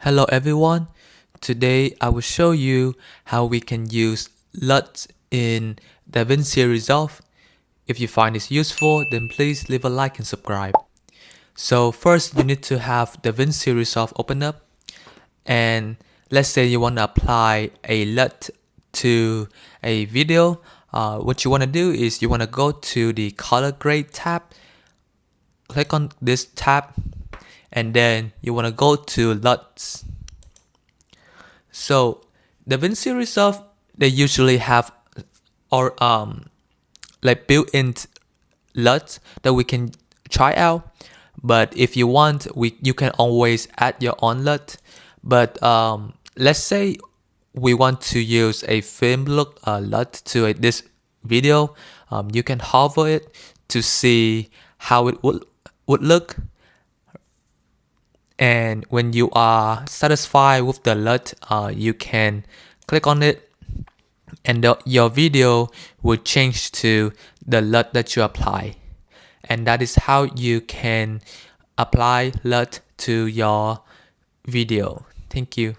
Hello everyone, today I will show you how we can use LUTs in DaVinci Resolve. If you find this useful, then please leave a like and subscribe. So first you need to have DaVinci Resolve open up, and let's say you want to apply a LUT to a video. What you want to do is you want to go to the color grade tab, click on this tab, and then you want to go to LUTs. So DaVinci Resolve, they usually have or like built-in LUTs that we can try out. But if you want, you can always add your own LUT. But let's say we want to use a film look LUT to this video. You can hover it to see how it would look. And when you are satisfied with the LUT, you can click on it, and your video will change to the LUT that you apply. And that is how you can apply LUT to your video. Thank you.